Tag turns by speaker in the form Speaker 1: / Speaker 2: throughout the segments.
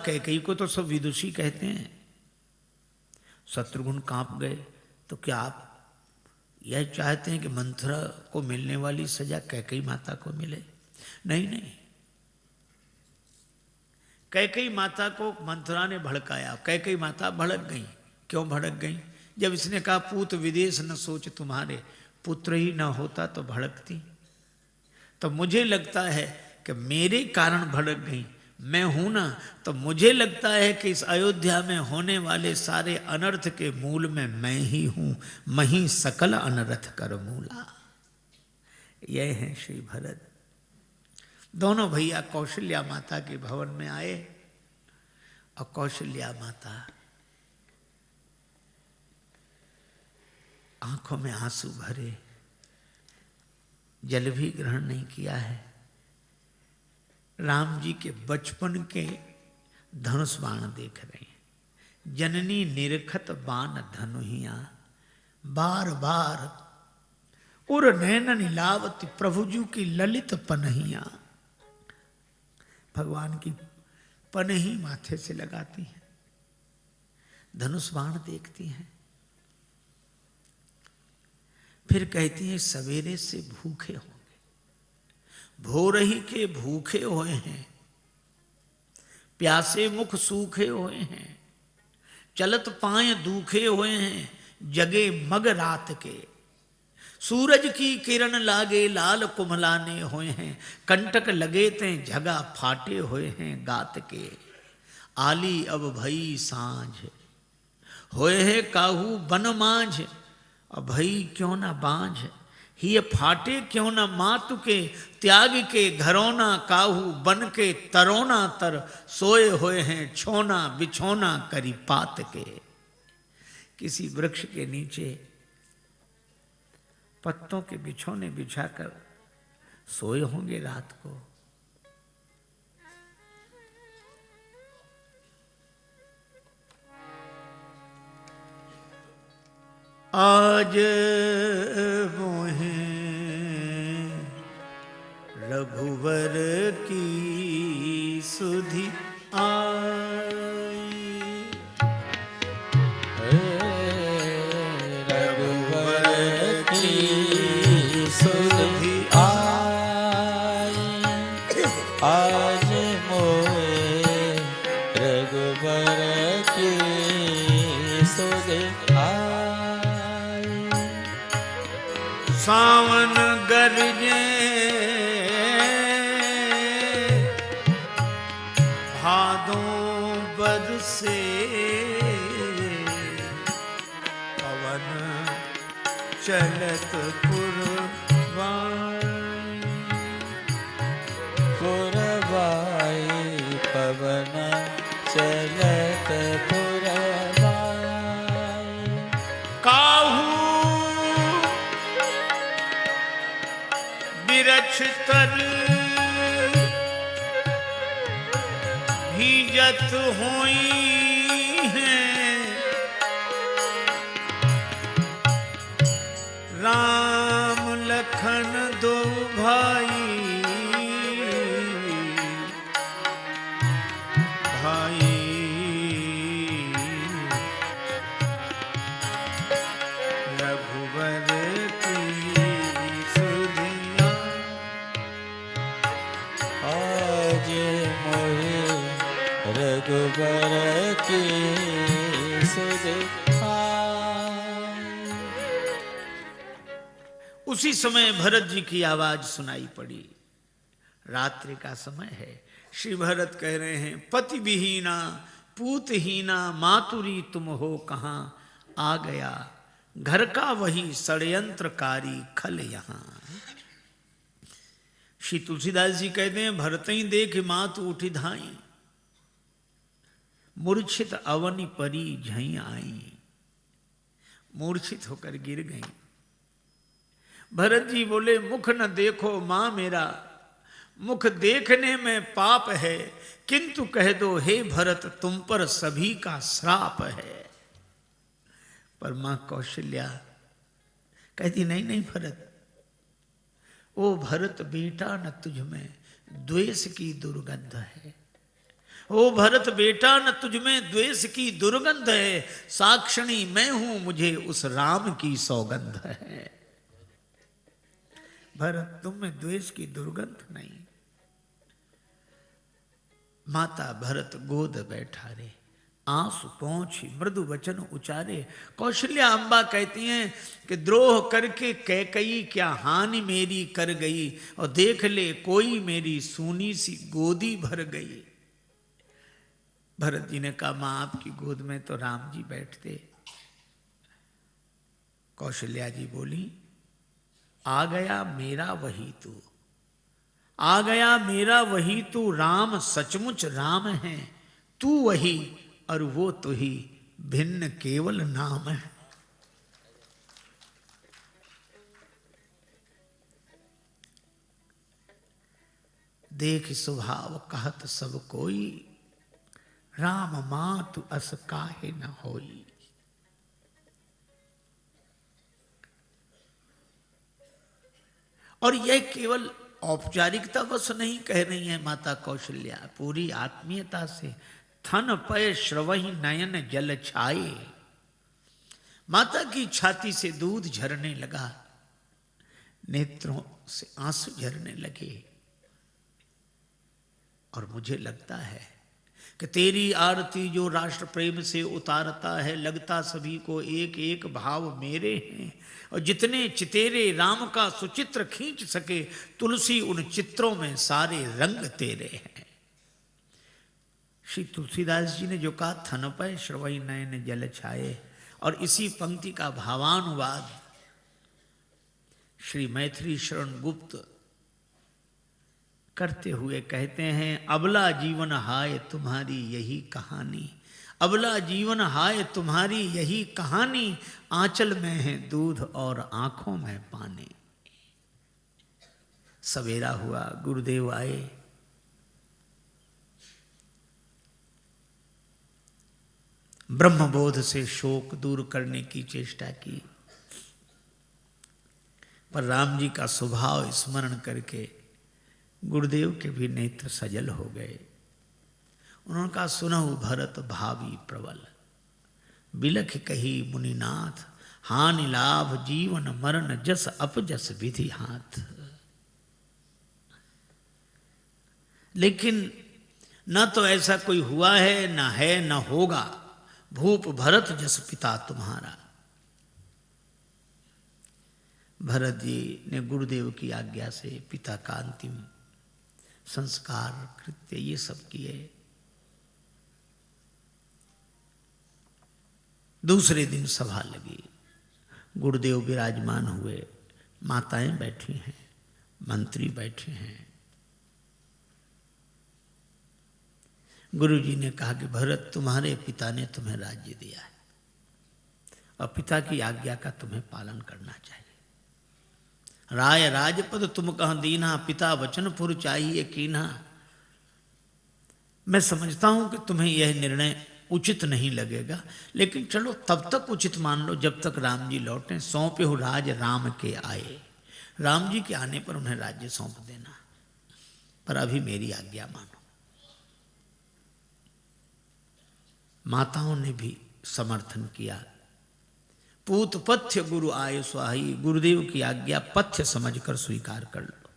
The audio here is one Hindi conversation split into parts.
Speaker 1: कैकेयी को तो सब विदुषी कहते हैं। शत्रुघ्न कांप गए। तो क्या आप यह चाहते हैं कि मंथरा को मिलने वाली सजा कैकेयी माता को मिले? नहीं नहीं, कैकेयी माता को मंथरा ने भड़काया। कैकेयी माता भड़क गई। क्यों भड़क गई? जब इसने कहा पूत विदेश न सोच तुम्हारे, पुत्र ही न होता तो भड़कती। तो मुझे लगता है कि मेरे कारण भड़क गई। मैं हूं ना, तो मुझे लगता है कि इस अयोध्या में होने वाले सारे अनर्थ के मूल में मैं ही हूं। मही सकल अनर्थ कर मूला। यह है श्री भरत। दोनों भैया कौशल्या माता के भवन में आए और कौशल्या माता आंखों में आंसू भरे, जल भी ग्रहण नहीं किया है। राम जी के बचपन के धनुष बाण देख रहे हैं। जननी निरखत बाण धनुहिया, बार बार उर नैनन लावती, प्रभुजू की ललित पनहिया। भगवान की पनही माथे से लगाती हैं, धनुष बाण देखती हैं। फिर कहती हैं सवेरे से भूखे होंगे, भोरही के भूखे हुए हैं, प्यासे मुख सूखे हुए हैं, चलत पांय दुखे हुए हैं, जगे मग रात के। सूरज की किरण लागे लाल कुमलाने हुए हैं, कंटक लगे ते झगा फाटे हुए हैं गात के। आली अब भई सांझ, होए है काहू बन मांझ, अब भई क्यों ना बांझ। ही फाटे क्यों ना मातु के, त्याग के घरौना काहू बन के तरोना तर। सोए हुए हैं छोना बिछोना करी पात के। किसी वृक्ष के नीचे पत्तों के बिछोने बिछाकर सोए होंगे रात को। आज मोहे रघुवर की सुधि आई, रघुवर की सुधि आई।
Speaker 2: आज मोहे रघुवर की सुधि आई।
Speaker 1: सावन गरजे भादों बरसे, पवन चलत पुरवाई।
Speaker 2: पुरवाई पवन चलत पुरवाई।
Speaker 1: काहू बिरछ तर भीजत हुई हैं, राम लखन दो भाई। भाई रघुवर की सुधिया।
Speaker 2: आज मोहे रघुवर की सुधि आई।
Speaker 1: उसी समय भरत जी की आवाज सुनाई पड़ी। रात्रि का समय है। श्री भरत कह रहे हैं पति विहीना पूतहीना मातुरी तुम हो कहाँ, आ गया घर का वही षड्यंत्रकारी खल यहां। श्री तुलसीदास जी कहते हैं भरत ही देख मातु उठी धाई, मूर्छित अवनि परी झई आई। मूर्छित होकर गिर गई। भरत जी बोले मुख न देखो मां मेरा, मुख देखने में पाप है, किंतु कह दो हे भरत तुम पर सभी का श्राप है। पर मां कौशल्या कहती नहीं नहीं भरत, ओ भरत बेटा न तुझ में द्वेष की दुर्गंध है। ओ भरत बेटा, न तुझ में द्वेष की दुर्गंध है, साक्षणी मैं हूं, मुझे उस राम की सौगंध है। भरत, तुम में द्वेष की दुर्गंध नहीं। माता भरत गोद बैठा रे, आंसू पहुंची मृदु वचन उचारे। कौशल्या अम्बा कहती हैं कि द्रोह करके कैकई क्या हानि मेरी कर गई, और देख ले कोई मेरी सूनी सी गोदी भर गई। भरत जी ने कहा, मां आपकी गोद में तो राम जी बैठते। कौशल्या जी बोली, आ गया मेरा वही तू, आ गया मेरा वही तू, राम सचमुच राम है, तू वही और वो तो ही, भिन्न केवल नाम है। देख स्वभाव कहत सब कोई, राम मातु अस काहे न होई। और यह केवल औपचारिकता बस नहीं कह रही है माता कौशल्या, पूरी आत्मीयता से। थन पय श्रवहि नयन जल छाए, माता की छाती से दूध झरने लगा, नेत्रों से आंसू झरने लगे। और मुझे लगता है कि तेरी आरती जो राष्ट्र प्रेम से उतारता है, लगता सभी को एक एक भाव मेरे हैं, और जितने चितेरे राम का सुचित्र खींच सके, तुलसी उन चित्रों में सारे रंग तेरे हैं। श्री तुलसीदास जी ने जो कहा, थन पय श्रवहि नयन जल छाए, और इसी पंक्ति का भावानुवाद श्री मैथिली शरण गुप्त करते हुए कहते हैं, अबला जीवन हाय तुम्हारी यही कहानी, अबला जीवन हाय तुम्हारी यही कहानी, आंचल में है दूध और आंखों में पानी। सवेरा हुआ, गुरुदेव आए, ब्रह्मबोध से शोक दूर करने की चेष्टा की, पर राम जी का स्वभाव स्मरण करके गुरुदेव के भी नेत्र सजल हो गए। उन्होंने कहा, सुनहु भरत भावी प्रबल, बिलख कही मुनिनाथ, हानि लाभ जीवन मरण जस अपजस विधि हाथ। लेकिन न तो ऐसा कोई हुआ है, न है, न होगा, भूप भरत जस पिता तुम्हारा। भरत जी ने गुरुदेव की आज्ञा से पिता का अंतिम संस्कार कृत्य ये सब किए। दूसरे दिन सभा लगी, गुरुदेव विराजमान हुए, माताएं बैठी हैं, मंत्री बैठे हैं। गुरु जी ने कहा कि भरत, तुम्हारे पिता ने तुम्हें राज्य दिया है, और पिता की आज्ञा का तुम्हें पालन करना चाहिए। राय राजपद तुम कह दीना, पिता वचनपुर चाहिए कीना। मैं समझता हूं कि तुम्हें यह निर्णय उचित नहीं लगेगा, लेकिन चलो तब तक उचित मान लो जब तक राम जी लौटे। सौंपे हो राज राम के आए, राम जी के आने पर उन्हें राज्य सौंप देना, पर अभी मेरी आज्ञा मानो। माताओं ने भी समर्थन किया। पूत पथ्य गुरु आय स्वाही, गुरुदेव की आज्ञा पथ्य समझकर स्वीकार कर लो।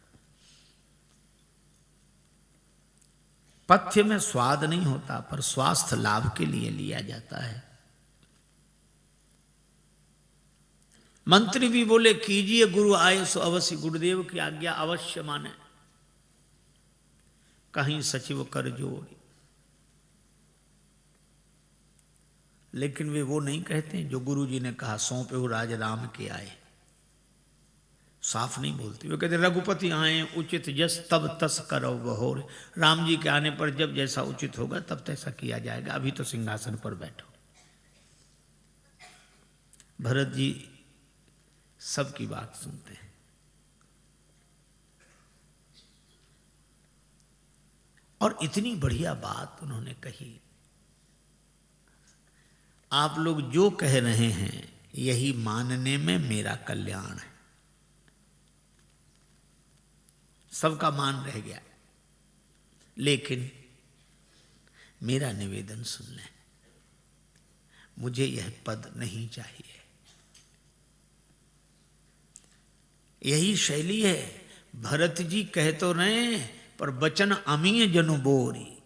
Speaker 1: पथ्य में स्वाद नहीं होता, पर स्वास्थ्य लाभ के लिए लिया जाता है। मंत्री भी बोले, कीजिए गुरु आय सो अवश्य, गुरुदेव की आज्ञा अवश्य माने। कहीं सचिव कर जोड़, लेकिन वे वो नहीं कहते जो गुरु जी ने कहा, सौंपे हो राज राम के आए। साफ नहीं बोलते, वे कहते रघुपति आए उचित जस तब तस करो बहोर। राम जी के आने पर जब जैसा उचित होगा तब तैसा किया जाएगा, अभी तो सिंहासन पर बैठो। भरत जी सबकी बात सुनते हैं। और इतनी बढ़िया बात उन्होंने कही, आप लोग जो कह रहे हैं यही मानने में मेरा कल्याण है। सबका मान रह गया, लेकिन मेरा निवेदन सुन लें, मुझे यह पद नहीं चाहिए। यही शैली है। भरत जी कह तो रहे पर बचन अमीय जनु बोरी,